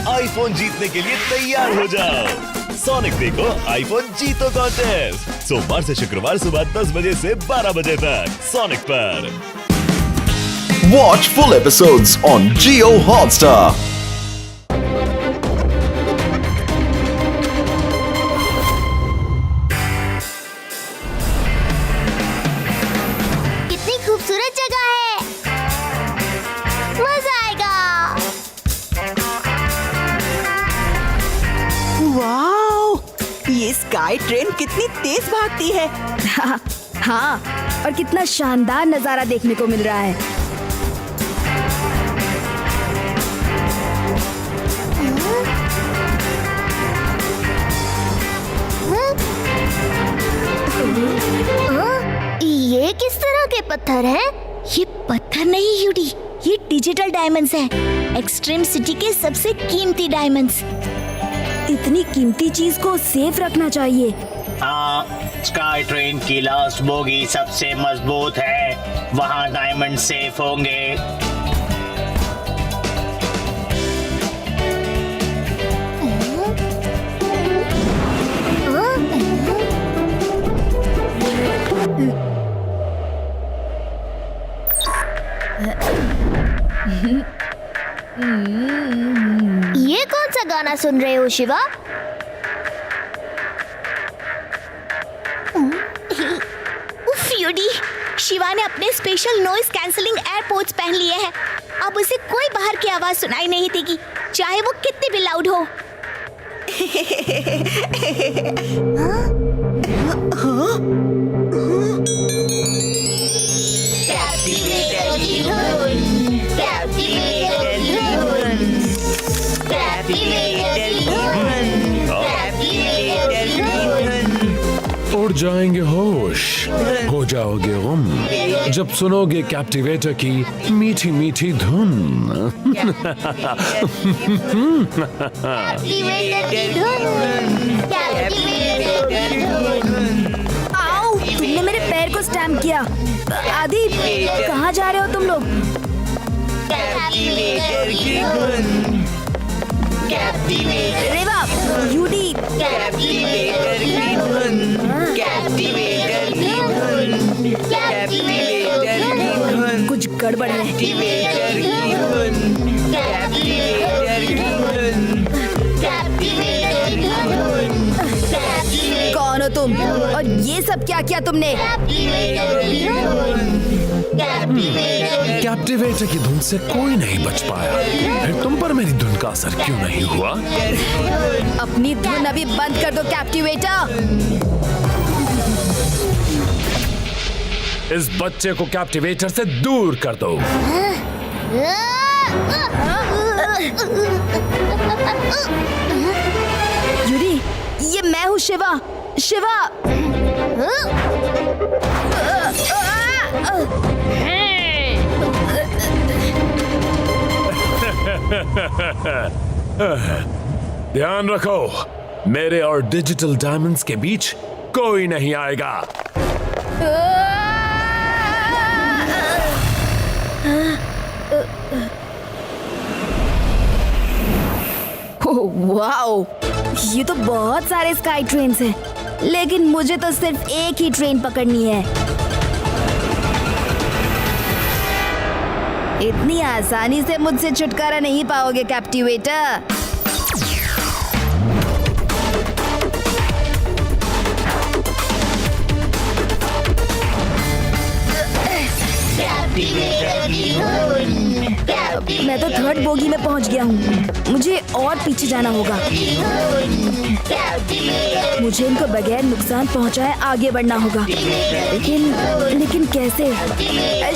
IPhone जीतने के लिए तैयार हो जाओ। सोनिक देखो आईफोन जीतो कॉन्टेस्ट सोमवार से शुक्रवार सुबह 10 बजे से 12 बजे तक सोनिक पर। Watch full episodes on Jio Hotstar. कितनी खूबसूरत जगह है, मजा आएगा। वाओ, ये स्काई ट्रेन कितनी तेज भागती है। हाँ, और कितना शानदार नजारा देखने को मिल रहा है। ये किस तरह के पत्थर हैं? ये पत्थर नहीं यूडी, ये डिजिटल डायमंड्स हैं। एक्सट्रीम सिटी के सबसे कीमती डायमंड्स। इतनी कीमती चीज को सेफ रखना चाहिए। हाँ, स्काई ट्रेन की लास्ट बोगी सबसे मजबूत है, वहाँ डायमंड सेफ होंगे। ये कौन सा गाना सुन रहे हो शिवा? उफ यूडी, शिवा ने अपने स्पेशल नॉइस कैंसलिंग एयरपोर्ट्स पहन लिए हैं। अब उसे कोई बाहर की आवाज सुनाई नहीं देगी, चाहे वो कितनी भी लाउड हो। उड़ जाएंगे होश, हो जाओगे गुम जब सुनोगे कैप्टिवेटर की मीठी मीठी धुन। आओ, तुमने मेरे पैर को स्टैम्प किया। आदि, कहाँ जा रहे हो तुम लोग? रेवा, यूडी, कुछ गड़बड़ है। कौन हो तुम और ये सब क्या किया तुमने? कैप्टिवेटर की धुन से कोई नहीं बच पाया, फिर तुम पर मेरी धुन का असर क्यों नहीं हुआ? अपनी धुन अभी बंद कर दो कैप्टिवेटर। इस बच्चे को कैप्टिवेटर से दूर कर दो। यूरी, ये मैं हूँ शिवा। शिवा, ध्यान रखो, मेरे और डिजिटल डायमंड्स के बीच कोई नहीं आएगा। वाओ, ये तो बहुत सारे स्काई ट्रेन्स हैं, लेकिन मुझे तो सिर्फ एक ही ट्रेन पकड़नी है। इतनी आसानी से मुझसे छुटकारा नहीं पाओगे कैप्टिवेटर। मैं तो थर्ड बोगी में पहुंच गया हूँ, मुझे और पीछे जाना होगा। मुझे इनको बगैर नुकसान पहुंचाए आगे बढ़ना होगा, लेकिन कैसे?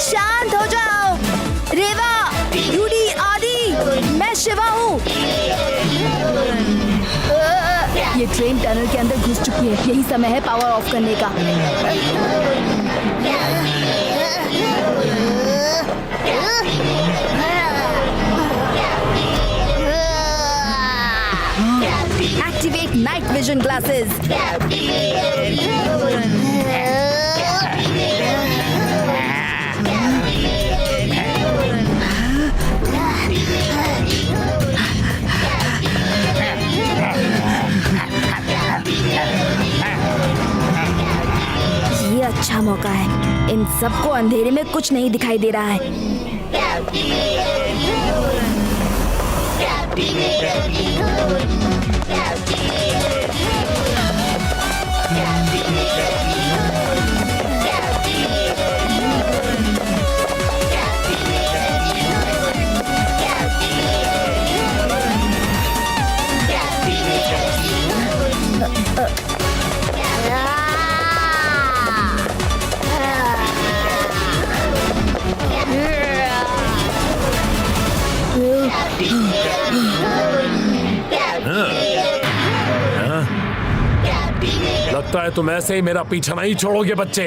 शांत हो जाओ। रेवा, यूडी, आदि, मैं शिवा हूँ। ये ट्रेन टनल के अंदर घुस चुकी है, यही समय है पावर ऑफ करने का। Activate night vision glasses. मौका है। इन सबको अंधेरे में कुछ नहीं दिखाई दे रहा है। लगता है तुम ऐसे ही मेरा पीछा नहीं छोड़ोगे बच्चे।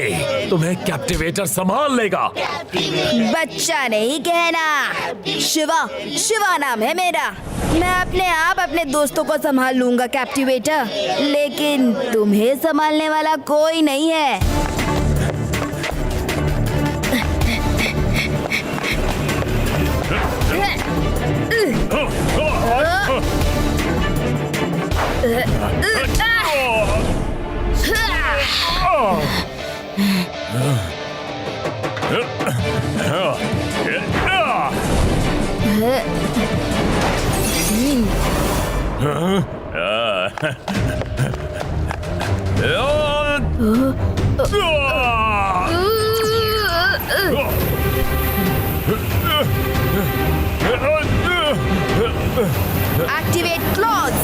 तुम्हें कैप्टिवेटर संभाल लेगा। बच्चा नहीं कहना, शिवा, शिवा नाम है मेरा। मैं अपने आप अपने दोस्तों को संभाल लूंगा कैप्टिवेटर, लेकिन तुम्हें संभालने वाला कोई नहीं है। Activate claws.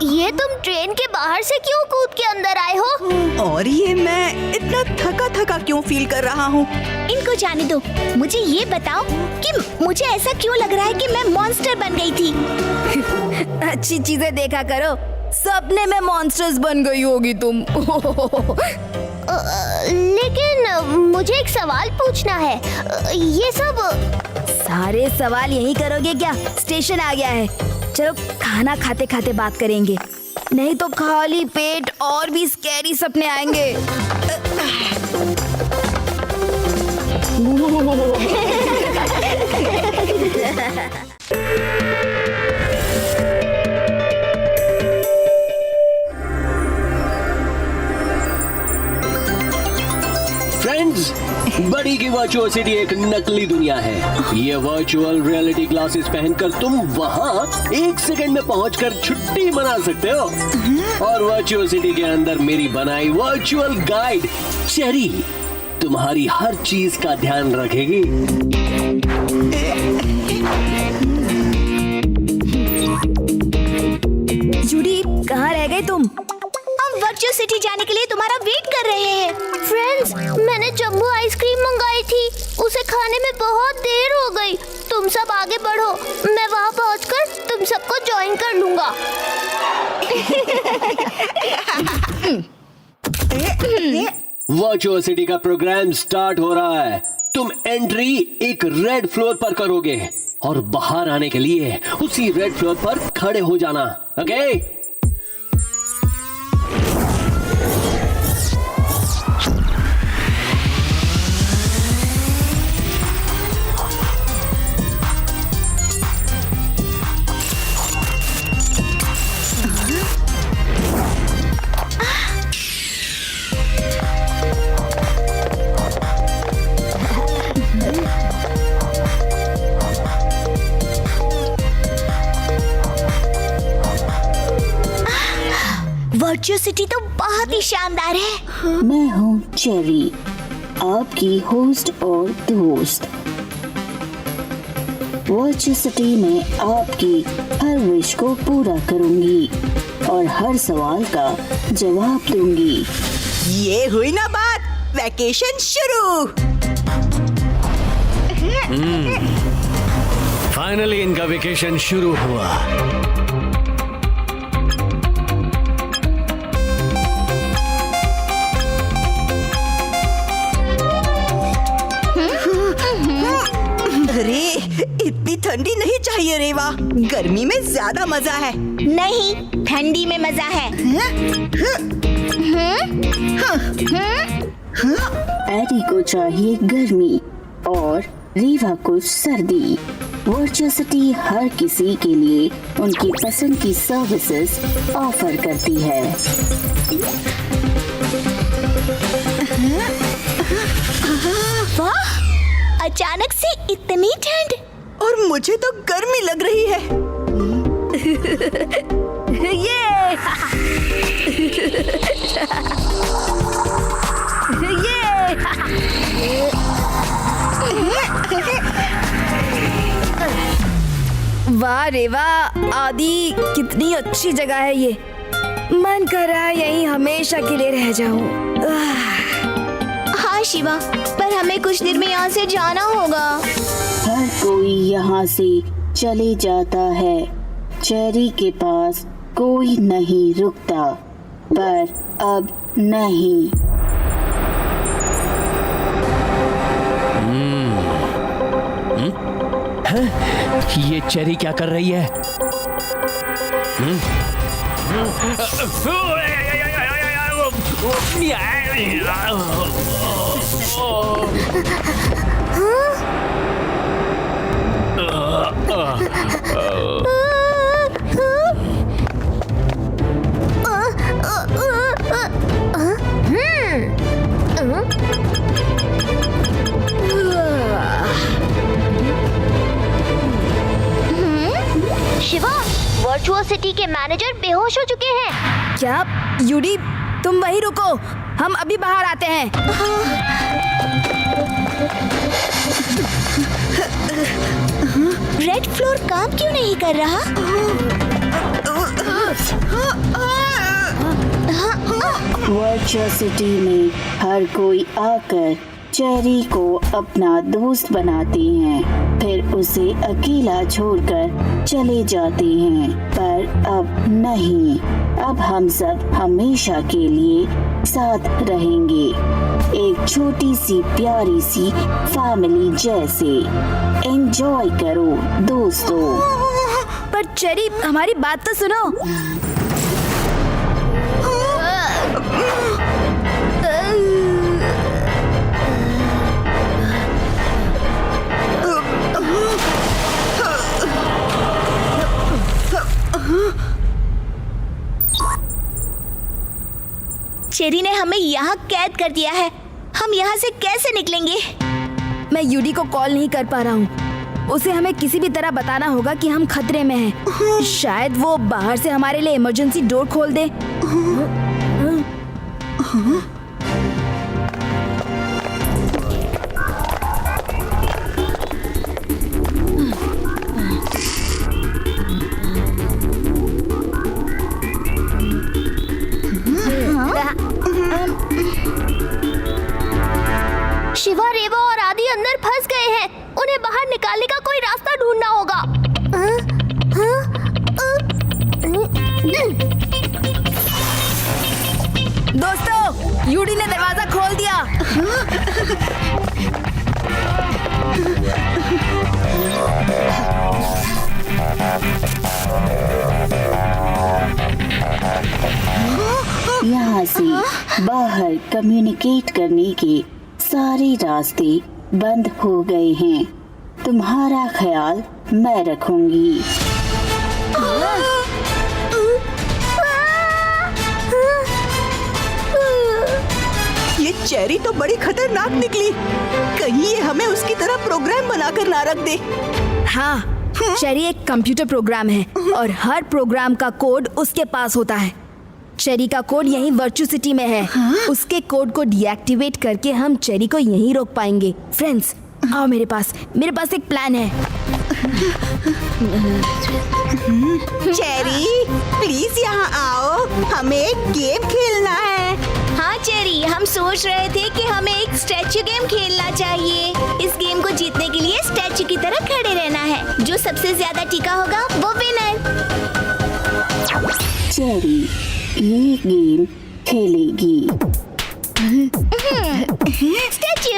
ये तुम ट्रेन के बाहर से क्यों कूद के अंदर आए हो? और ये मैं इतना थका थका क्यों फील कर रहा हूँ? इनको जाने दो। मुझे ये बताओ कि मुझे ऐसा क्यों लग रहा है कि मैं मॉन्स्टर बन गई थी। अच्छी चीजें देखा करो, सपने में मॉन्स्टर्स बन गई होगी तुम। लेकिन मुझे एक सवाल पूछना है। ये सब सारे सवाल यही करोगे क्या? स्टेशन आ गया है, चलो खाना खाते खाते बात करेंगे, नहीं तो खाली पेट और भी स्कैरी सपने आएंगे। फ्रेंड्स, बड़ी की वर्चुअसिटी एक नकली दुनिया है। ये वर्चुअल रियलिटी ग्लासेस पहनकर तुम वहाँ 1 सेकंड में पहुंचकर छुट्टी मना सकते हो। और वर्चुअसिटी के अंदर मेरी बनाई वर्चुअल गाइड चेरी तुम्हारी हर चीज का ध्यान रखेगी। जूडी, कहाँ रह गए तुम? हम वर्चुअल सिटी जाने के लिए तुम्हारा वेट कर रहे हैं। फ्रेंड्स, मैंने जंबो आइसक्रीम मंगाई थी, उसे खाने में बहुत देर हो गई, तो तुम सब आगे बढ़ो, मैं वहाँ पहुँचकर तुम सबको ज्वाइन कर लूँगा। वर्चुअसिटी का प्रोग्राम स्टार्ट हो रहा है। तुम एंट्री एक रेड फ्लोर पर करोगे और बाहर आने के लिए उसी रेड फ्लोर पर खड़े हो जाना। ओके? वर्चुअसिटी तो बहुत ही शानदार है। मैं हूँ चेरी, आपकी होस्ट और दोस्त। वर्चुअसिटी में आपकी हर विश को पूरा करूंगी और हर सवाल का जवाब दूंगी। ये हुई ना बात, वैकेशन शुरू। फाइनली इनका वेकेशन शुरू हुआ। अरे इतनी ठंडी नहीं चाहिए रेवा, गर्मी में ज्यादा मजा है। नहीं, ठंडी में मजा है। एडी को चाहिए गर्मी और रीवा को सर्दी। वर्चुअसिटी हर किसी के लिए उनकी पसंद की सर्विसेज ऑफर करती है। वाह, अचानक से इतनी ठंड। और मुझे तो गर्मी लग रही है। वाह रेवा, आदि कितनी अच्छी जगह है ये। मन कर रहा है यहीं हमेशा के लिए रह जाऊं। हाँ शिवा, पर हमें कुछ देर में यहाँ से जाना होगा। हर कोई यहाँ से चले जाता है। चेरी के पास कोई नहीं रुकता, पर अब नहीं। ये चेरी क्या कर रही है? शिवा, वर्चुअसिटी के मैनेजर बेहोश हो चुके हैं। क्या? यूडी, तुम वहीं रुको, हम अभी बाहर आते हैं। रेड फ्लोर काम क्यों नहीं कर रहा? वर्चुअसिटी में हर कोई आकर चेरी को अपना दोस्त बनाते हैं, फिर उसे अकेला छोड़कर चले जाते हैं। पर अब नहीं, अब हम सब हमेशा के लिए साथ रहेंगे, एक छोटी सी प्यारी सी फैमिली जैसे। एंजॉय करो दोस्तों। पर चेरी, हमारी बात तो सुनो। चेरी ने हमें यहाँ कैद कर दिया है। हम यहाँ से कैसे निकलेंगे? मैं यूडी को कॉल नहीं कर पा रहा हूँ। उसे हमें किसी भी तरह बताना होगा कि हम खतरे में हैं। शायद वो बाहर से हमारे लिए इमरजेंसी डोर खोल दे। शिवा, रेवा और आदि अंदर फंस गए हैं। उन्हें बाहर निकालने का कोई रास्ता ढूंढना होगा। दोस्तों, यूडी ने दरवाजा खोल दिया। यहाँ से बाहर कम्युनिकेट करने के सारे रास्ते बंद हो गए हैं। तुम्हारा ख्याल मैं रखूंगी। ये चेरी तो बड़ी खतरनाक निकली। कहीं ये हमें उसकी तरह प्रोग्राम बनाकर ना रख दे। हाँ, चेरी एक कंप्यूटर प्रोग्राम है और हर प्रोग्राम का कोड उसके पास होता है। चेरी का कोड यहीं वर्चू सिटी में है। उसके कोड को डीएक्टिवेट करके हम चेरी को यहीं रोक पाएंगे। फ्रेंड्स, आओ मेरे पास एक प्लान है। चेरी, प्लीज यहाँ आओ, हमें एक गेम खेलना है। हाँ चेरी, हम सोच रहे थे कि हमें एक स्टैचू गेम खेलना चाहिए। इस गेम को जीतने के लिए स्टैचू की तरह खड़े रहना है। जो सबसे ज्यादा टिका होगा वो विनर। चेरी ये गेम खेलेगी। स्टैचू।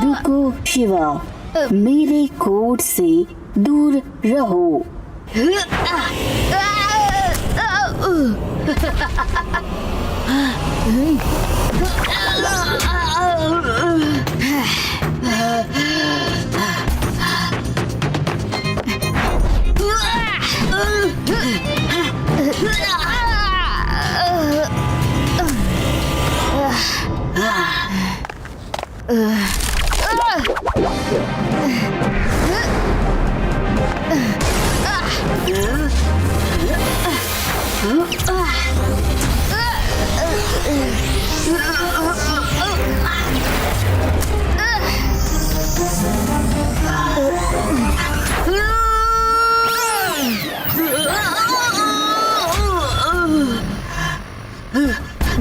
रुको शिवा, मेरे कोड से दूर रहो।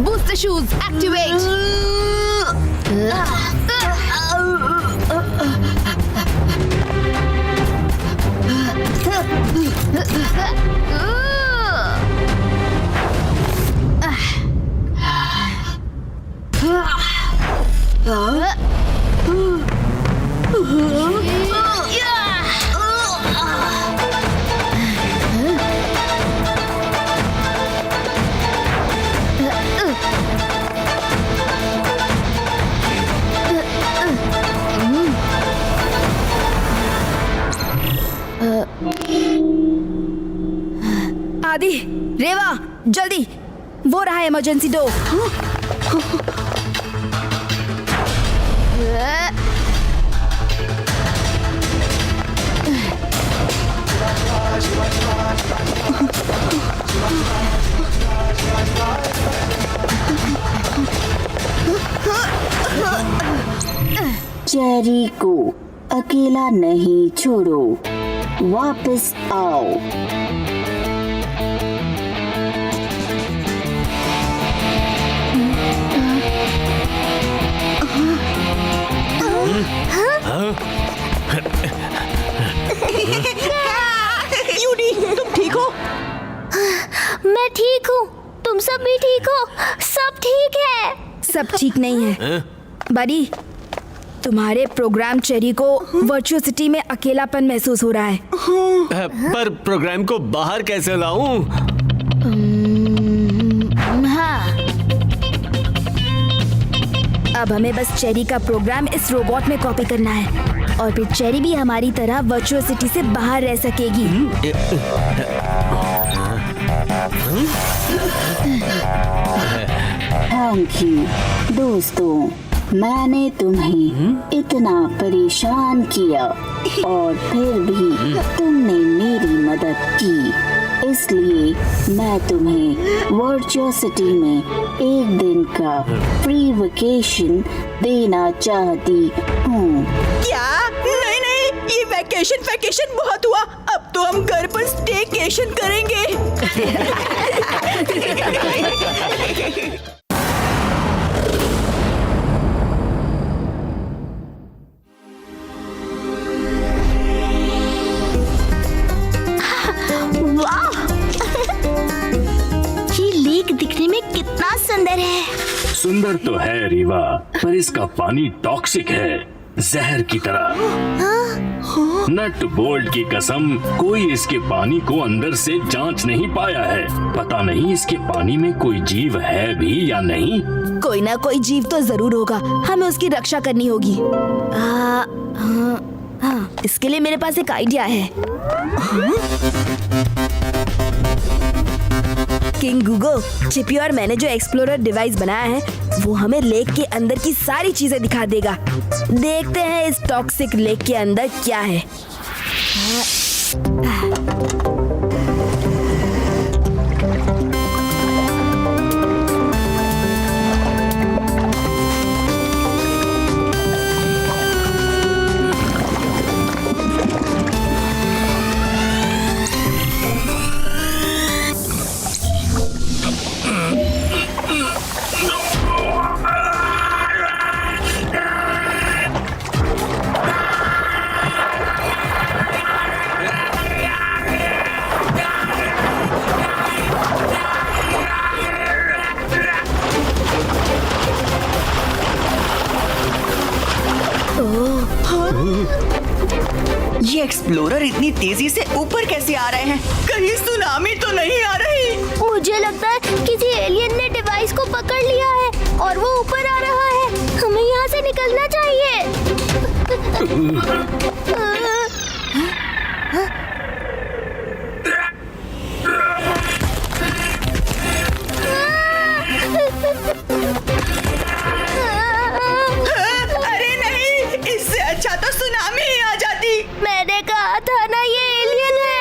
Booster shoes activate. आदि, रेवा, जल्दी, वो रहा इमरजेंसी डोर। चेरी को अकेला नहीं छोड़ो, वापस आओ। यूडी, तुम ठीक हो? मैं ठीक हूँ। तुम सब भी ठीक हो? सब ठीक है? सब ठीक नहीं है बड़ी। तुम्हारे प्रोग्राम चेरी को वर्चुअल सिटी में अकेलापन महसूस हो रहा है। पर प्रोग्राम को बाहर कैसे लाऊं? हाँ, अब हमें बस चेरी का प्रोग्राम इस रोबोट में कॉपी करना है। और फिर चेरी भी हमारी तरह वर्चुअसिटी से बाहर रह सकेगी। थैंक यू दोस्तों, मैंने तुम्हें इतना परेशान किया और फिर भी तुमने मेरी मदद की, इसलिए मैं तुम्हें वर्चुअसिटी में 1 दिन का फ्री वेकेशन देना चाहती हूँ। क्या? नहीं नहीं, ये वैकेशन बहुत हुआ। अब तो हम घर पर स्टेकेशन करेंगे। ये लेक दिखने में कितना सुंदर है। सुंदर तो है रीवा, पर इसका पानी टॉक्सिक है, जहर की तरह। नट बोल्ट की कसम, कोई इसके पानी को अंदर से जांच नहीं पाया है। पता नहीं इसके पानी में कोई जीव है भी या नहीं। कोई ना कोई जीव तो जरूर होगा, हमें उसकी रक्षा करनी होगी। हाँ, इसके लिए मेरे पास एक आइडिया है। किंग गूगो, चिपी और मैंने जो एक्सप्लोरर डिवाइस बनाया है वो हमें लेक के अंदर की सारी चीजें दिखा देगा। देखते हैं इस टॉक्सिक लेक के अंदर क्या है। ये एक्सप्लोरर इतनी तेजी से ऊपर कैसे आ रहे हैं? कहीं सुनामी तो नहीं आ रही? मुझे लगता है किसी एलियन ने डिवाइस को पकड़ लिया है और वो ऊपर आ रहा है। हमें यहाँ से निकलना चाहिए। अरे नहीं, इससे अच्छा तो सुनामी ही आ जाती। मैंने कहा था ना ये एलियन है।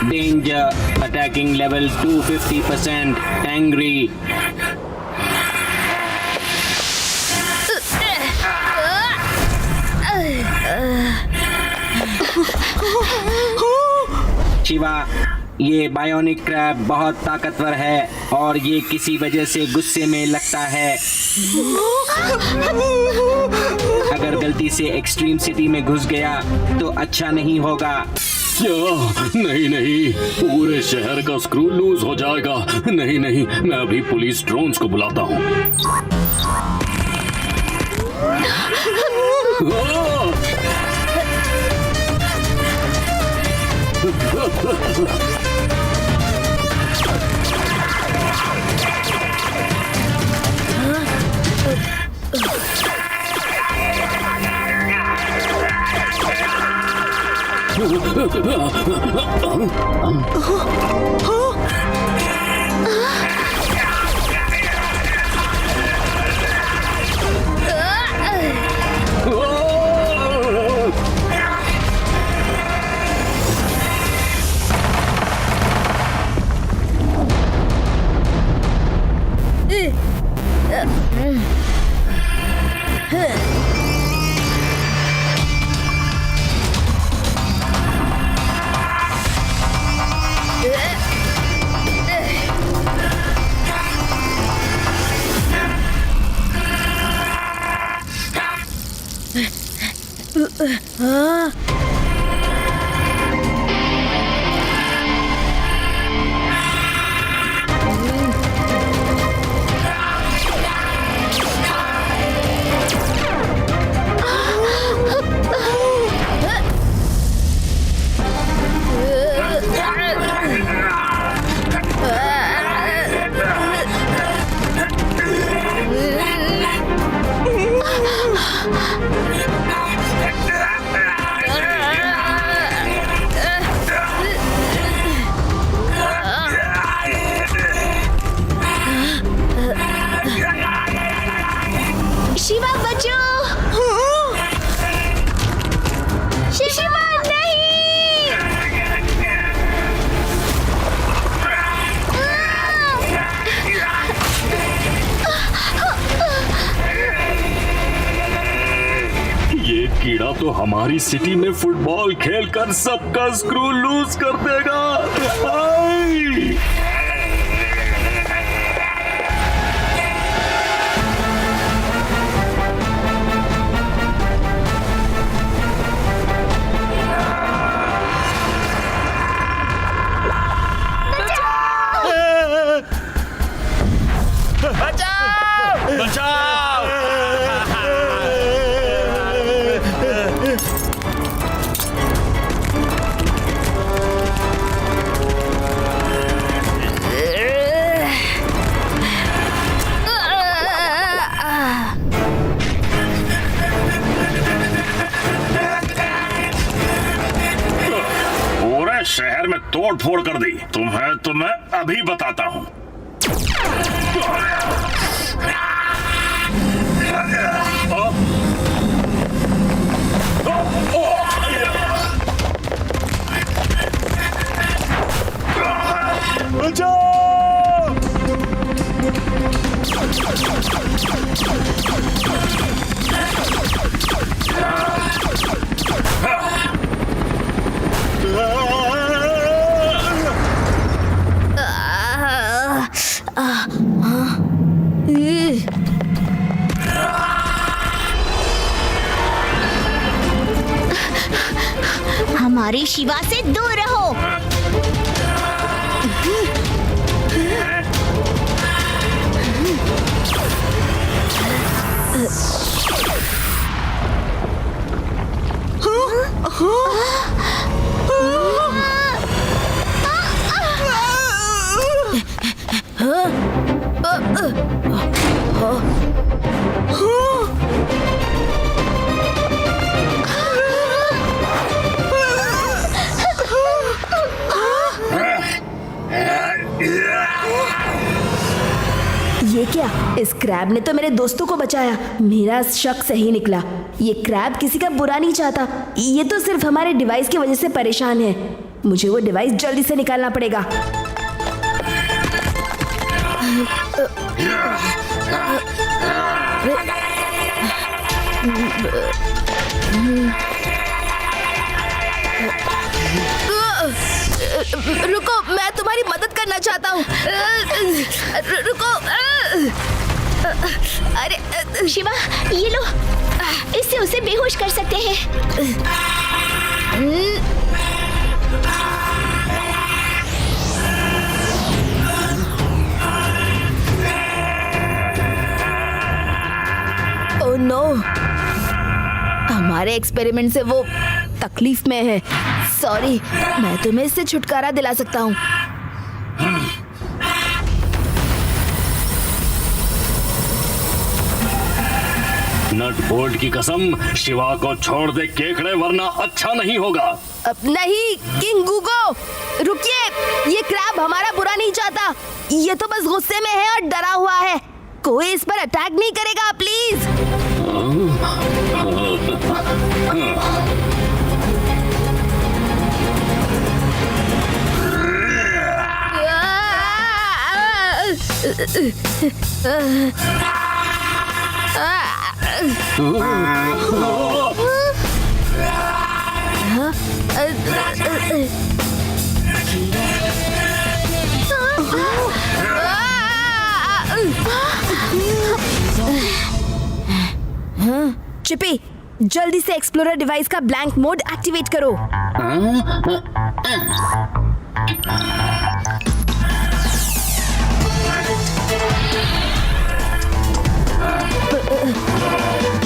Danger, attacking level 250%, angry. Shiva, ये बायोनिक क्रैब बहुत ताकतवर है और ये किसी वजह से गुस्से में लगता है। अगर गलती से एक्सट्रीम सिटी में घुस गया तो अच्छा नहीं होगा। क्या? नहीं नहीं, पूरे शहर का स्क्रू लूज हो जाएगा। नहीं नहीं, मैं अभी पुलिस ड्रोन्स को बुलाता हूँ। शिवा बचो। शिवा नहीं। ये कीड़ा तो हमारी सिटी में फुटबॉल खेलकर सबका स्क्रू लूज कर देगा। आई! पूरे शहर में तोड़ फोड़ कर दी। तुम्हें तो मैं अभी बताता हूँ। हमारी शिवा से दूर रहो। ये क्या? इस क्रैब ने तो मेरे दोस्तों को बचाया। मेरा शक सही निकला। ये क्रैब किसी का बुरा नहीं चाहता। ये तो सिर्फ हमारे डिवाइस की वजह से परेशान है। मुझे वो डिवाइस जल्दी से निकालना पड़ेगा। रुको, मैं तुम्हारी मदद करना चाहता हूँ। रुको। अरे शिवा, ये लो, इससे उसे बेहोश कर सकते हैं। ओह नो, हमारे एक्सपेरिमेंट से वो तकलीफ में है। सॉरी, मैं तुम्हें इससे छुटकारा दिला सकता हूँ। नट बोल्ट की कसम, शिवा को छोड़ दे केकड़े, वरना अच्छा नहीं होगा। अब नहीं किंग गूगो, रुकिए। ये क्रैब हमारा बुरा नहीं चाहता। ये तो बस गुस्से में है और डरा हुआ है। कोई इस पर अटैक नहीं करेगा, प्लीज। चिपी, जल्दी से एक्सप्लोरर डिवाइस का ब्लैंक मोड एक्टिवेट करो।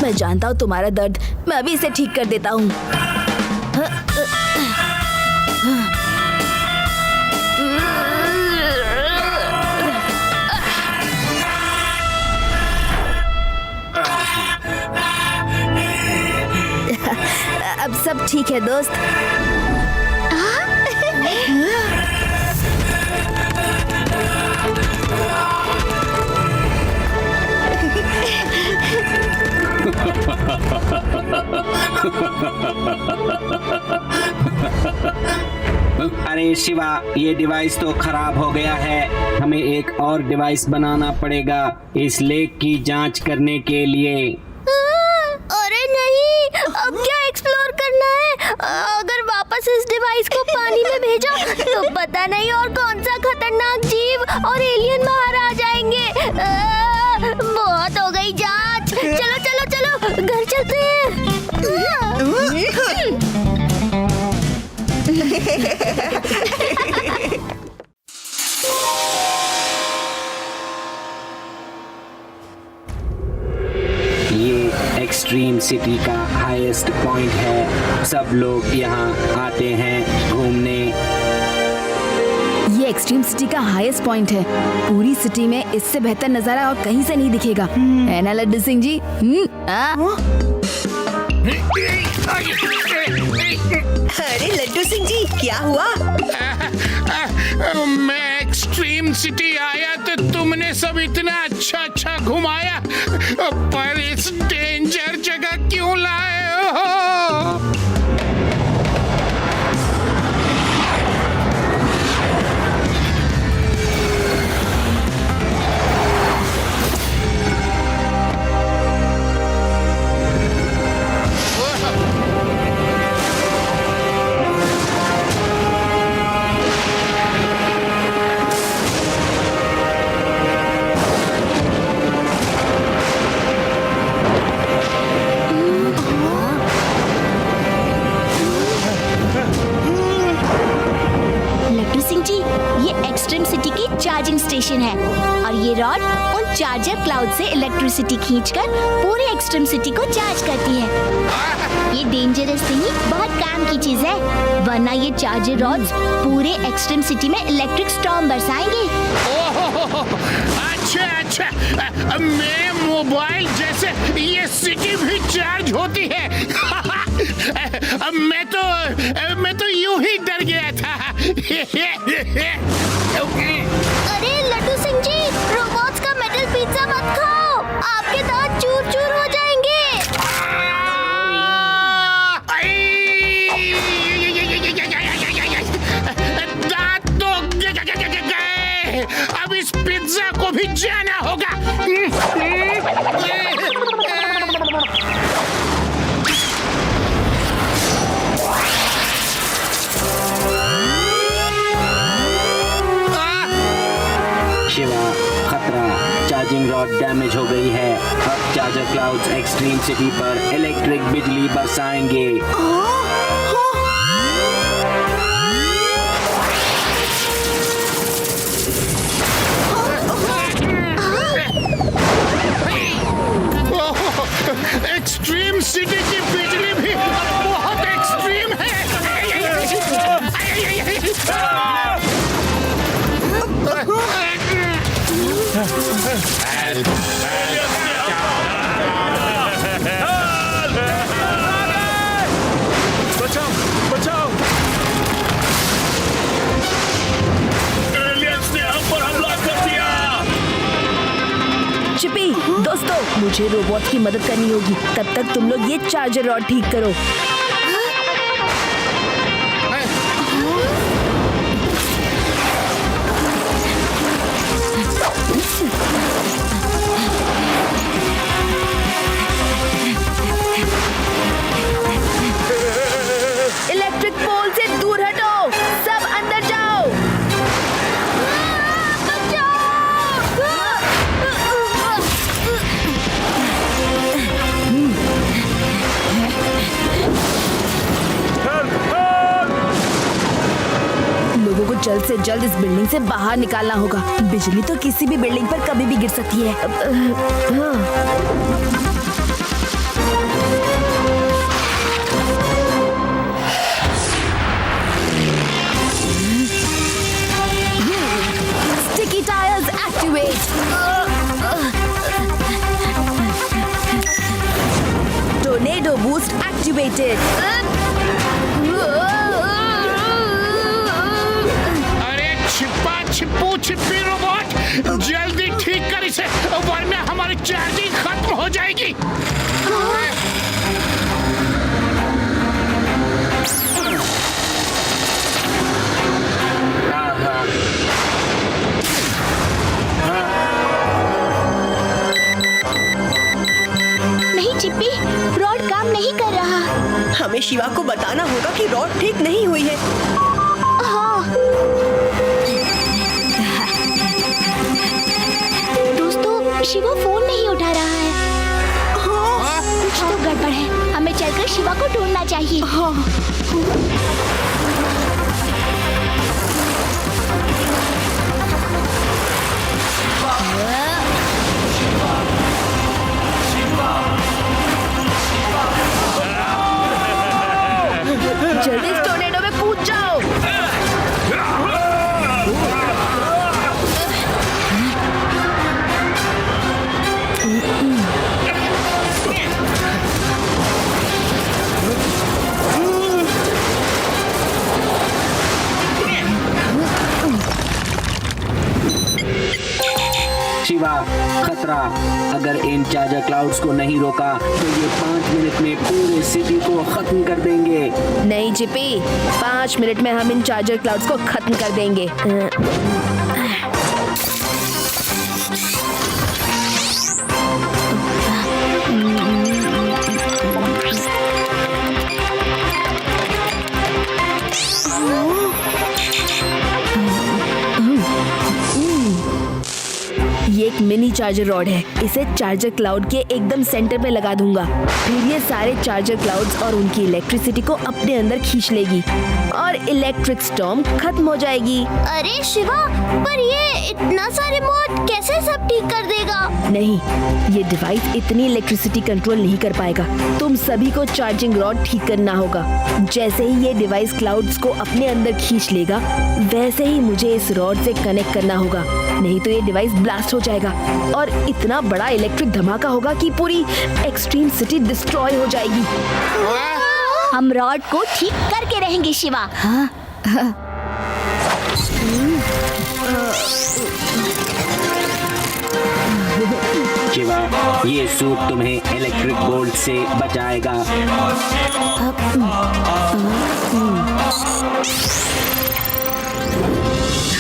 मैं जानता हूँ तुम्हारा दर्द, मैं अभी इसे ठीक कर देता हूँ। अब सब ठीक है दोस्त। अरे शिवा, ये डिवाइस तो खराब हो गया है। हमें एक और डिवाइस बनाना पड़ेगा इस लेक की जांच करने के लिए। अरे नहीं, अब क्या एक्सप्लोर करना है? अगर वापस इस डिवाइस को पानी में भेजा तो पता नहीं और कौन सा खतरनाक जीव और एलियन बाहर आ जाएंगे। बहुत हो गई जांच। चलो चलो चलो घर चलते हैं। ये एक्सट्रीम सिटी का हाईएस्ट पॉइंट है। सब लोग यहाँ आते हैं घूमने। ये एक्सट्रीम सिटी का हाईएस्ट पॉइंट है। पूरी सिटी में इससे बेहतर नजारा और कहीं से नहीं दिखेगा, है ना लड्डू सिंह जी? अरे लड्डू सिंह जी, क्या हुआ? मैं एक्सट्रीम सिटी आया तो तुमने सब इतना अच्छा घुमाया, पर इस डेंजर जगह क्यों लाए हो? चार्जिंग स्टेशन है और ये रॉड उन चार्जर क्लाउड से इलेक्ट्रिसिटी खींचकर पूरे एक्सट्रीम सिटी को चार्ज करती है। ये डेंजरस नहीं, बहुत काम की चीज है, वरना ये चार्जर रॉड्स पूरे एक्सट्रीम सिटी में इलेक्ट्रिक स्टॉर्म बरसाएंगे। अच्छा, मेरे मोबाइल जैसे ये सिटी भी चार्ज होती है। मैं तो यूं ही डर गया था। अरे लड्डू सिंह जी, रोबोट्स का मेटल पिज्जा मत खाओ, आपके दांत चूर चूर हो जाएंगे। दांत तो गए, अब इस पिज्जा को भी जाना होगा। शिवा, खतरा, चार्जिंग रॉड डैमेज हो गई है। अब चार्जर क्लाउड्स एक्सट्रीम सिटी पर इलेक्ट्रिक बिजली बरसाएंगे। एक्सट्रीम सिटी की बिजली भी बहुत एक्सट्रीम है। बचाओ! एलियंस ने हम पर हमला कर दिया। चिपी, दोस्तों, मुझे रोबोट की मदद करनी होगी। तब तक तुम लोग ये चार्जर रॉड ठीक करो। इलेक्ट्रिक पोल से दूर हटो, सब अंदर जाओ। जल्द से जल्द इस बिल्डिंग से बाहर निकालना होगा। बिजली तो किसी भी बिल्डिंग पर कभी भी गिर सकती है। Sticky tires activate. Tornado boost activated. अरे छिपा छिपू छिपी रोबोट, जल्दी ठीक कर इसे, वरना हमारी चार्जिंग खत्म हो जाएगी। नहीं चिप्पी, रॉड काम नहीं कर रहा। हमें शिवा को बताना होगा कि रॉड ठीक नहीं हुई है। हाँ। दोस्तों, शिवा फोन नहीं उठा रहा है। हाँ। कुछ तो गड़बड़ है, हमें चलकर शिवा को ढूंढना चाहिए। हाँ। जल्दी इस टोर्नेडो में कूद जाओ। शिवा, खतरा। अगर इन चार्जर क्लाउड्स को नहीं रोका तो ये 5 मिनट में पूरे सिटी को खत्म कर देंगे। नहीं चिपी, 5 मिनट में हम इन चार्जर क्लाउड्स को खत्म कर देंगे। ये एक मिनी चार्जर रॉड है। इसे चार्जर क्लाउड के एकदम सेंटर पे लगा दूंगा। फिर ये सारे चार्जर क्लाउड्स और उनकी इलेक्ट्रिसिटी को अपने अंदर खींच लेगी और इलेक्ट्रिक स्टॉर्म खत्म हो जाएगी। अरे शिवा, पर ये इतना सारे मॉड कैसे सब ठीक कर देगा? नहीं, ये डिवाइस इतनी इलेक्ट्रिसिटी कंट्रोल नहीं कर पाएगा। तुम सभी को चार्जिंग रॉड ठीक करना होगा। जैसे ही ये डिवाइस क्लाउड्स को अपने अंदर खींच लेगा, वैसे ही मुझे इस रॉड से कनेक्ट करना होगा, नहीं तो ये डिवाइस ब्लास्ट हो जाएगा और इतना बड़ा इलेक्ट्रिक धमाका होगा कि पूरी एक्सट्रीम सिटी डिस्ट्रॉय हो जाएगी। हम रॉड को ठीक करके रहेंगे शिवा। हाँ। शिवा, ये सूट तुम्हें इलेक्ट्रिक बोल्ट से बचाएगा।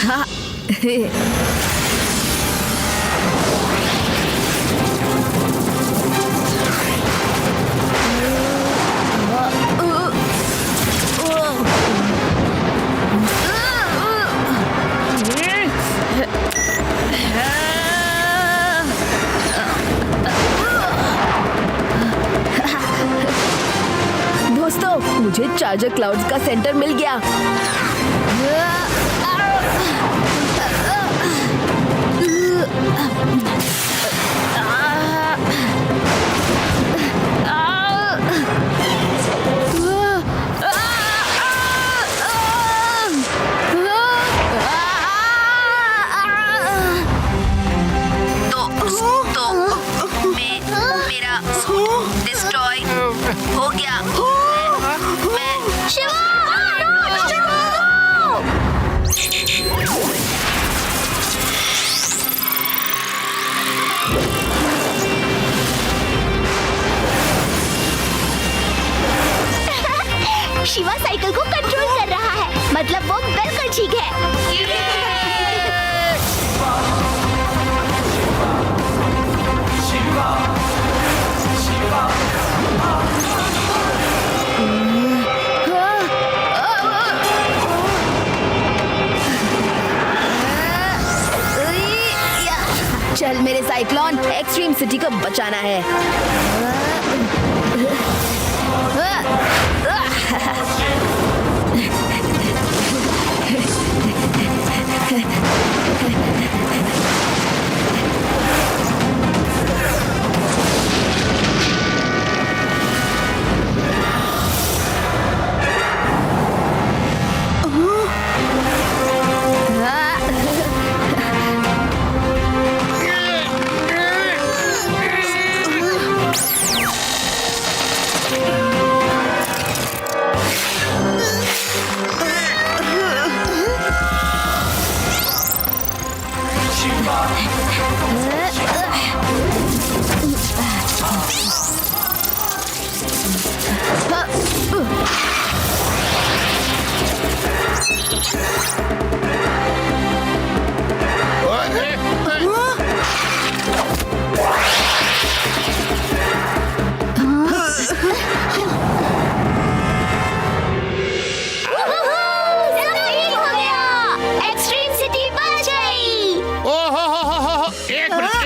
हाँ। दोस्तों, मुझे चार्जर क्लाउड्स का सेंटर मिल गया। मेरा डिस्ट्रॉय हो गया। शिवा साइकिल को कंट्रोल कर रहा है, मतलब वो बिल्कुल ठीक है। चल मेरे साइक्लोन, एक्सट्रीम सिटी को बचाना है। एक्सट्रीम सिटी बच गई।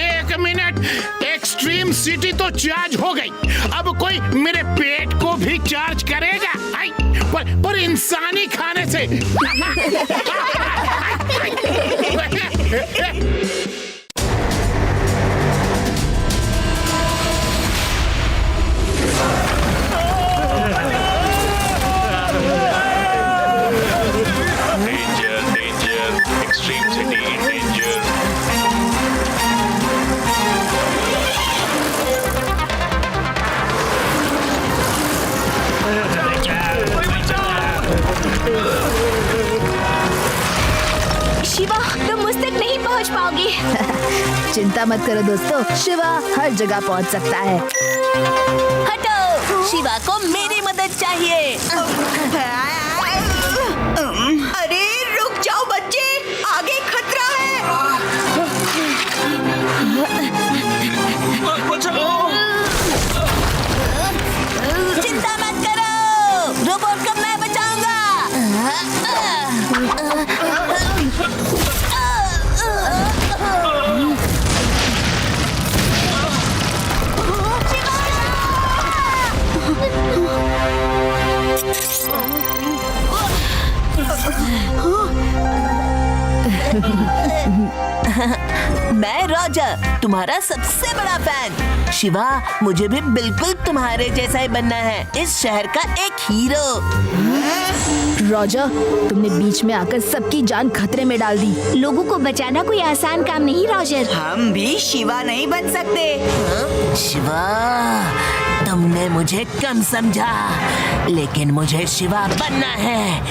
एक मिनट, एक्सट्रीम सिटी तो चार्ज हो गई, अब कोई मेरे पेट को भी चार्ज करेगा? आई, पर इंसानी खाने से extreme city in danger. Shiva, तुम मुझ तक नहीं पहुंच पाओगे। चिंता मत करो दोस्तों, शिवा हर जगह पहुंच सकता है। हटो, शिवा को मेरी मदद चाहिए। अरे रुक जाओ बच्चे, आगे खतरा है। चिंता मत करो, रोबोट को मैं बचाऊंगा। मैं रॉजर, तुम्हारा सबसे बड़ा फैन। शिवा, मुझे भी बिल्कुल तुम्हारे जैसा ही बनना है, इस शहर का एक हीरो। रॉजर, तुमने बीच में आकर सबकी जान खतरे में डाल दी। लोगों को बचाना कोई आसान काम नहीं रॉजर। हम भी शिवा नहीं बन सकते। शिवा, तुमने मुझे कम समझा, लेकिन मुझे शिवा बनना है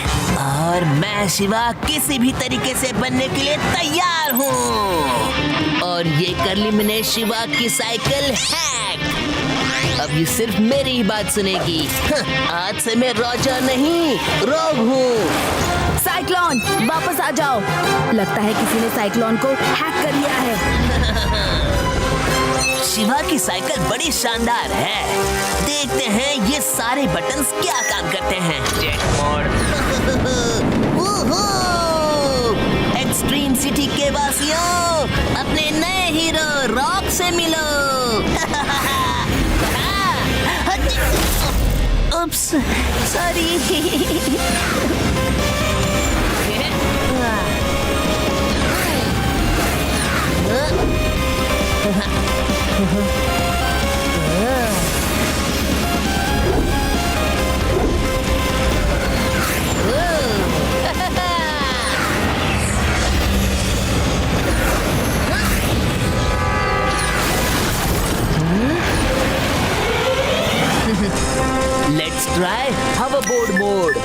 और मैं शिवा किसी भी तरीके से बनने के लिए तैयार हूँ। और ये कर ली मैंने शिवा की साइकिल हैक। अब ये सिर्फ मेरी ही बात सुनेगी। आज से मैं रॉजर नहीं, रोग हूँ। साइक्लोन, वापस आ जाओ। लगता है किसी ने साइक्लोन को हैक कर लिया है। शिवा की साइकिल बड़ी शानदार है। देखते हैं ये सारे बटन्स क्या काम करते हैं। Jet mode. एक्सट्रीम सिटी के वासियों, अपने नए हीरो रॉक से मिलो। उप्स, sorry. Let's try hoverboard mode.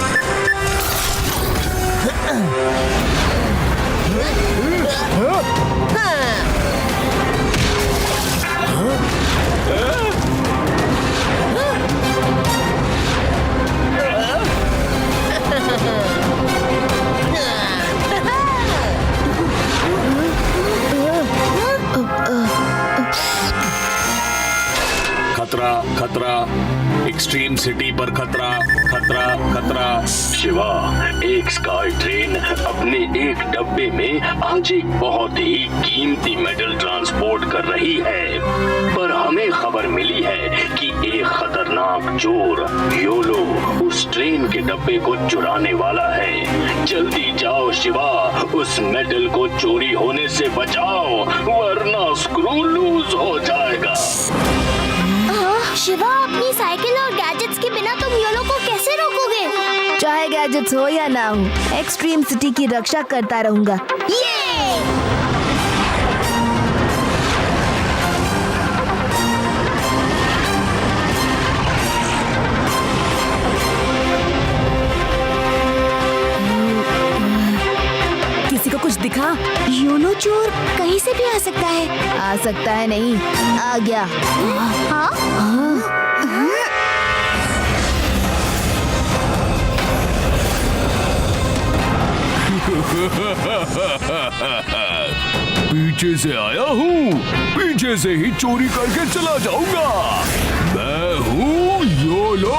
खतरा, खतरा, एक्सट्रीम सिटी पर खतरा, खतरा, खतरा। शिवा, एक स्काई ट्रेन अपने एक डब्बे में आज एक बहुत ही कीमती मेटल ट्रांसपोर्ट कर रही है, पर हमें खबर मिली है कि एक खतरनाक चोर योलो उस ट्रेन के डब्बे को चुराने वाला है। जल्दी जाओ शिवा, उस मेटल को चोरी होने से बचाओ, वरना स्क्रू लूज हो जाएगा। शिवा, अपनी साइकिल और गैजेट्स के बिना तुम योलो को कैसे रोकोगे? चाहे गैजेट्स हो या ना हो, एक्सट्रीम सिटी की रक्षा करता रहूंगा। किसी को कुछ दिखा? योलो चोर कहीं से भी आ सकता है। आ सकता है नहीं, आ गया। हाँ? पीछे से आया हूँ, पीछे से ही चोरी करके चला जाऊंगा। मैं हूँ योलो।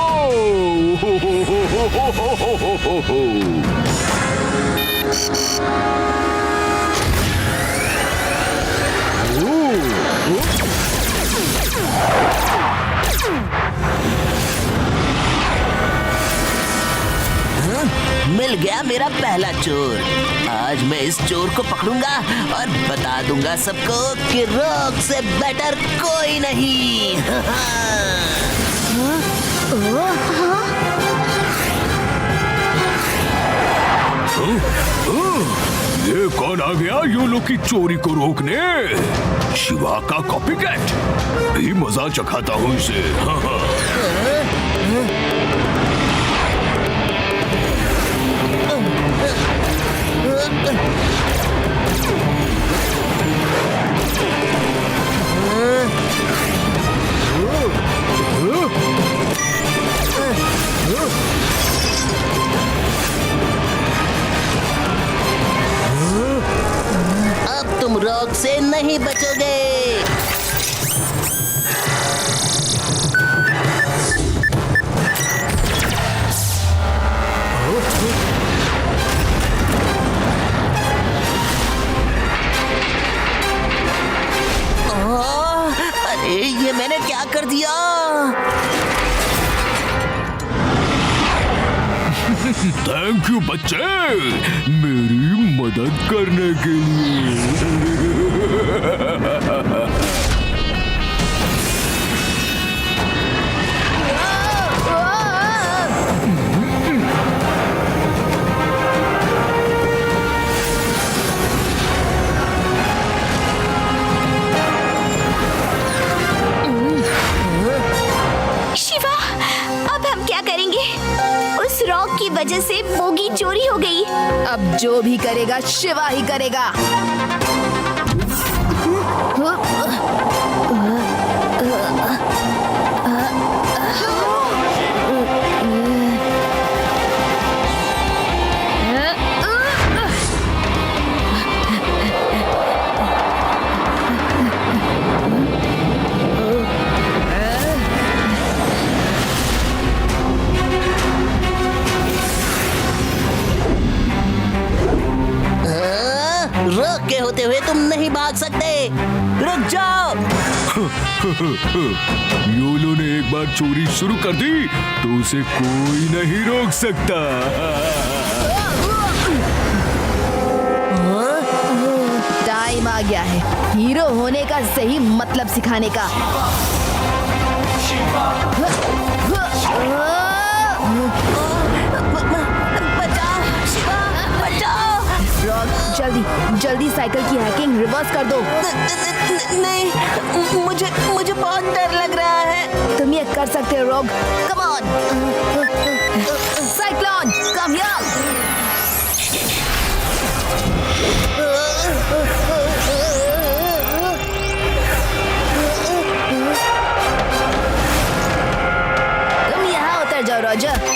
मिल गया मेरा पहला चोर। आज मैं इस चोर को पकड़ूंगा और बता दूंगा सबको कि रॉक से बेटर कोई नहीं। ये कौन आ गया योलो की चोरी को रोकने? शिवा का कॉपीकैट। भी मजा चखाता हूँ इसे। अब तुम रॉक से नहीं बचोगे। अरे ये मैंने क्या कर दिया? थैंक यू बच्चे, मेरी मदद करने के लिए। शिवा, अब हम क्या करेंगे? उस रॉक की वजह से बोगी चोरी हो गई। अब जो भी करेगा शिवा ही करेगा। रॉक के होते हुए तुम नहीं भाग सकते। रुक जाओ। योलो ने एक बार चोरी शुरू कर दी तो उसे कोई नहीं रोक सकता। टाइम आ गया है हीरो होने का सही मतलब सिखाने का। रॉक, जल्दी जल्दी साइकिल की हैकिंग रिवर्स कर दो। नहीं, मुझे बहुत डर लग रहा है। तुम ये कर सकते हो rock. Come on cyclone, come here. तुम यहाँ उतर जाओ रॉजर।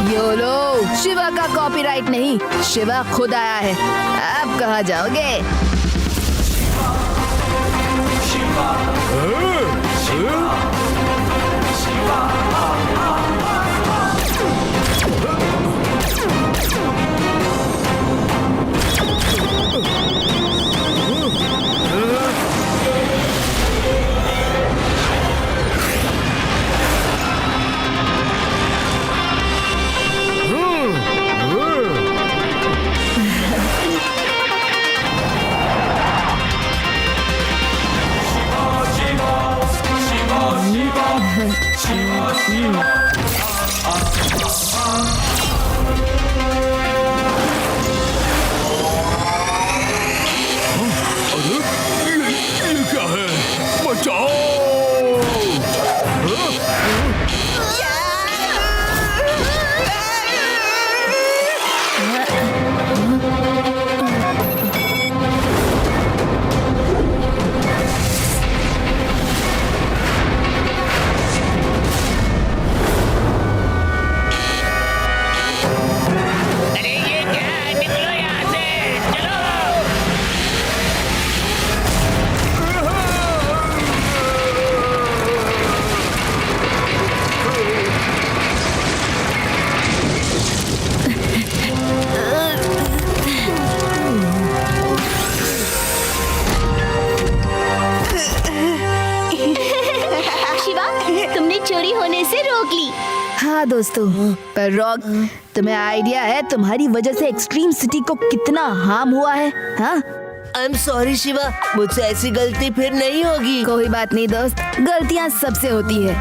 योलो, शिवा का कॉपीराइट नहीं, शिवा खुद आया है। आप कहाँ जाओगे? हाँ दोस्तों, पर रॉक, तुम्हें आइडिया है तुम्हारी वजह से एक्सट्रीम सिटी को कितना हार्म हुआ है? हाँ? आई एम सॉरी शिवा, मुझसे ऐसी गलती फिर नहीं होगी। कोई बात नहीं दोस्त, गलतियाँ सबसे होती है।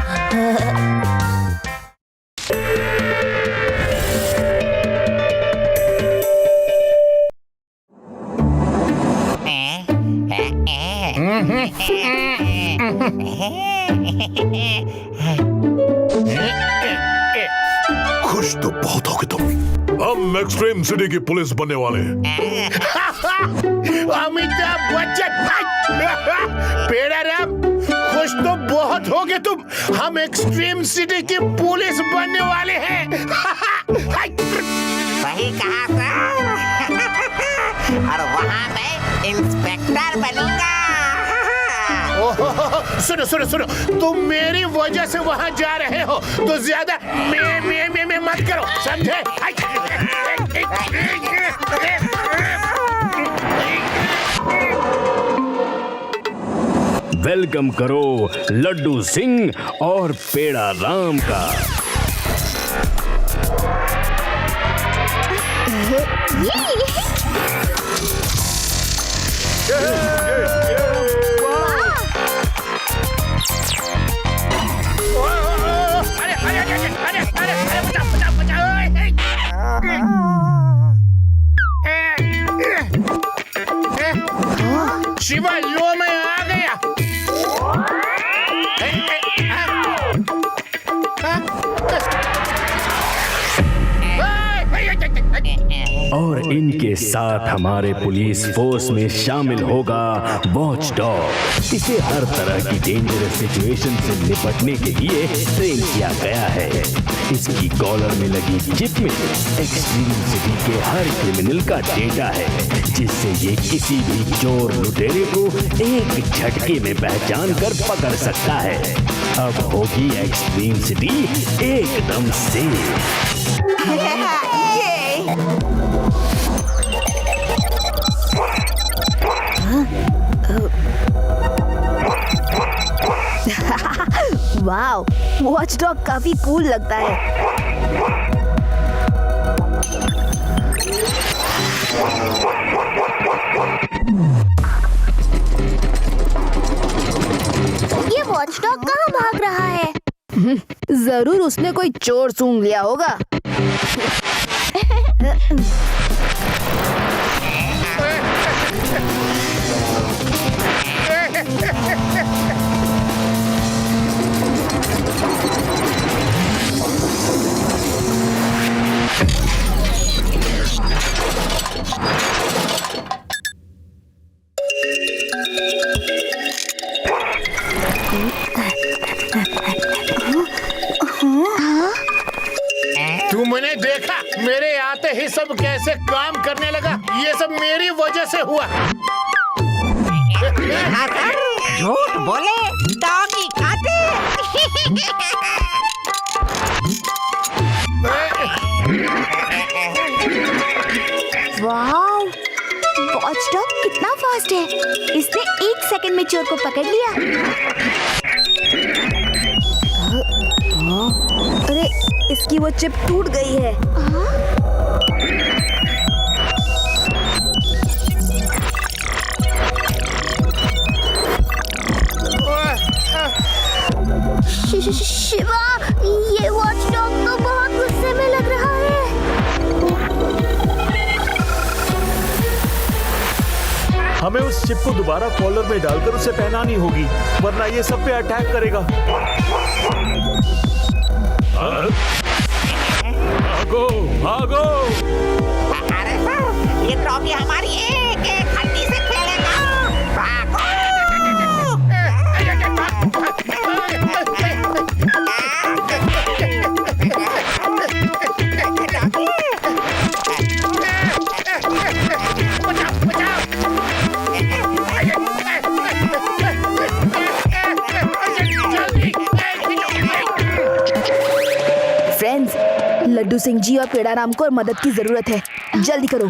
खुश तो बहुत होगे तुम। हम एक्सट्रीम सिटी की पुलिस बनने वाले हैं। अमिताभ बच्चन, पेड़ाराम, खुश तो बहुत होगे तुम। हम एक्सट्रीम सिटी की पुलिस बनने वाले हैं। सही कहा सर। और वहाँ मैं इंस्पेक्टर बनूंगा। सुनो सुनो सुनो, तुम मेरी वजह से वहाँ जा रहे हो तो ज्यादा मैं मत करो, समझे? वेलकम करो लड्डू सिंह और पेड़ा राम का। शिवा, लो मैं आ गया। और इनके साथ हमारे पुलिस फोर्स में शामिल होगा वॉच डॉग। इसे हर तरह की डेंजरस सिचुएशन से निपटने के लिए ट्रेन किया गया है। इसकी कॉलर में लगी चिप में एक्सट्रीम सिटी के हर क्रिमिनल का डेटा है, जिससे ये किसी भी चोर लुटेरे को एक झटके में पहचान कर पकड़ सकता है। अब होगी एक्सट्रीम सिटी एकदम सेफ। वाओ, वॉच डॉग काफी कूल लगता है। ये वॉच डॉग कहाँ भाग रहा है? जरूर उसने कोई चोर सूंघ लिया होगा। तुमने देखा मेरे आते ही सब कैसे काम करने लगा? ये सब मेरी वजह से हुआ। झूठ बोले, डॉगी खाते। वाह, वॉच डॉग कितना फास्ट है। इसने 1 सेकंड में चोर को पकड़ लिया। अरे, इसकी वो चिप टूट गई है। शिवा, ये वॉच डॉग तो बहुत गुस्से में लग रहा है। हमें उस चिप को दोबारा कॉलर में डालकर उसे पहनानी होगी, वरना ये सब पे अटैक करेगा। भागो, भागो। अरे सर, ये डॉगी हमारी एक एक हड्डी से खेलेगा। भागो। फ्रेंड्स, लड्डू सिंह जी और पेड़ाराम को मदद की जरूरत है, जल्दी करो।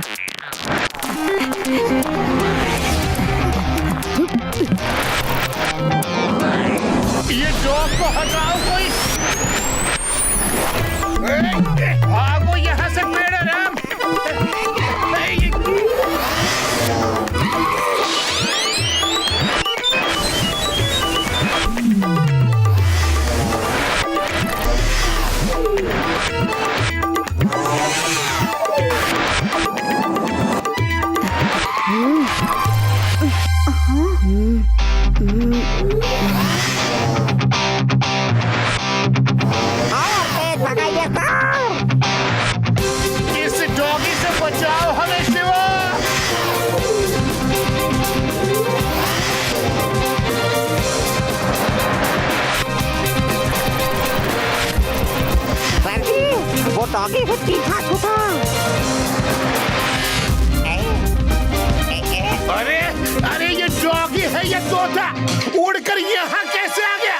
ये डॉग को हटाओ कोई। इस डॉगी से बचाओ हमें शिवा। वो डॉगी को तीखा छुपा। अरे अरे ये डॉगी है या तोता? उड़कर यहाँ कैसे आ गया?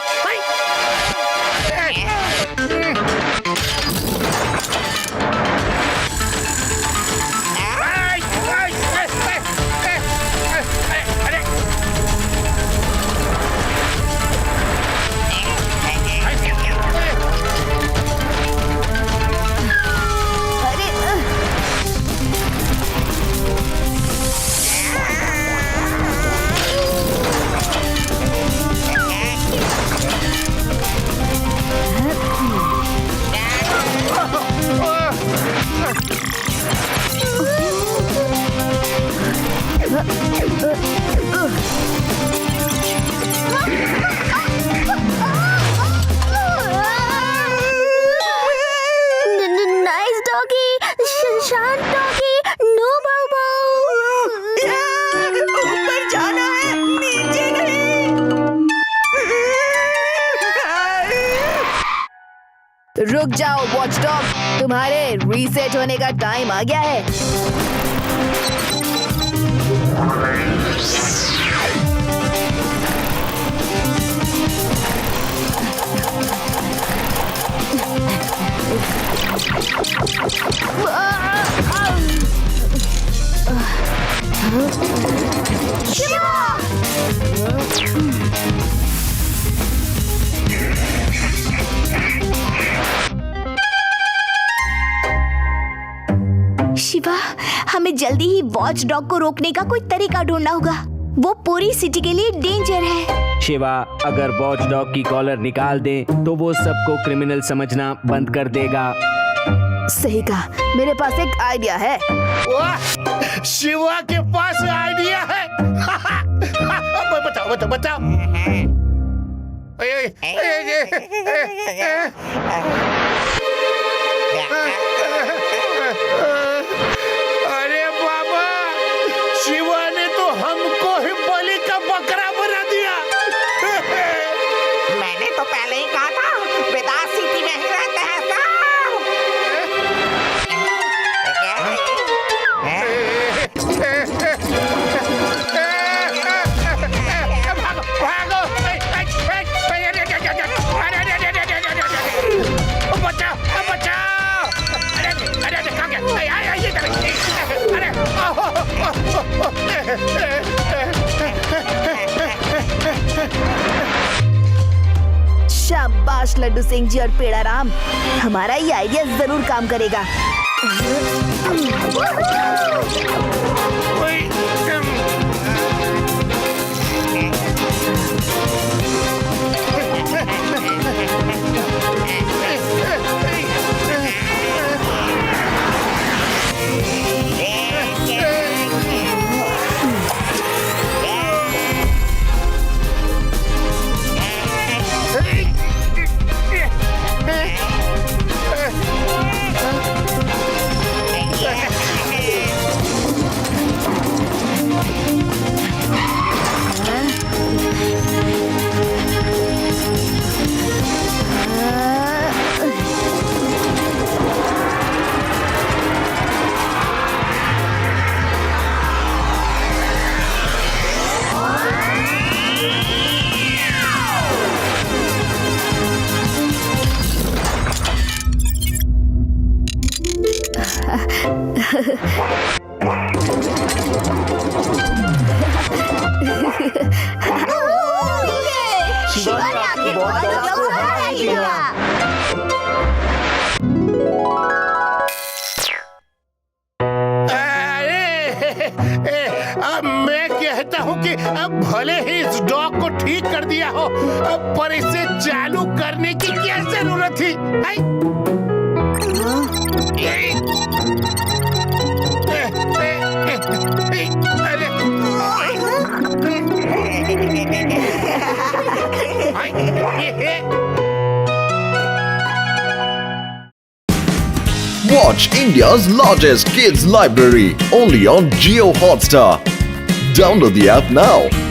नाइस डॉगी, शांत डॉगी, नो बाऊ बाऊ। ऊपर जाना है, नीचे नहीं। रुक जाओ वॉचडॉग, तुम्हारे रीसेट होने का टाइम आ गया है। शिवा, हमें जल्दी ही वॉच डॉग को रोकने का कोई तरीका ढूंढना होगा। वो पूरी सिटी के लिए डेंजर है। शिवा, अगर वॉच डॉग की कॉलर निकाल दें तो वो सबको क्रिमिनल समझना बंद कर देगा। सही कहा, मेरे पास एक आइडिया है। वाह, शिवा के पास आइडिया है। बताओ बताओ बताओ। अरे बाबा, शिवा ने तो हमको ही बलि का बकरा बना दिया। मैंने तो पहले ही कहा था बेदार सिटी में ही रहते हैं बचाओ बचाओ। अरे अरे अरे कहाँ गया? अरे शाबाश लड्डू सिंह जी और पेड़ा राम, हमारा ये आइडिया जरूर काम करेगा। मैं कहता हूँ कि भले ही इस डॉग को ठीक कर दिया हो, पर इसे चालू करने की क्या जरूरत थी? अरे Watch India's largest kids library only on Jio Hotstar. Download the app now.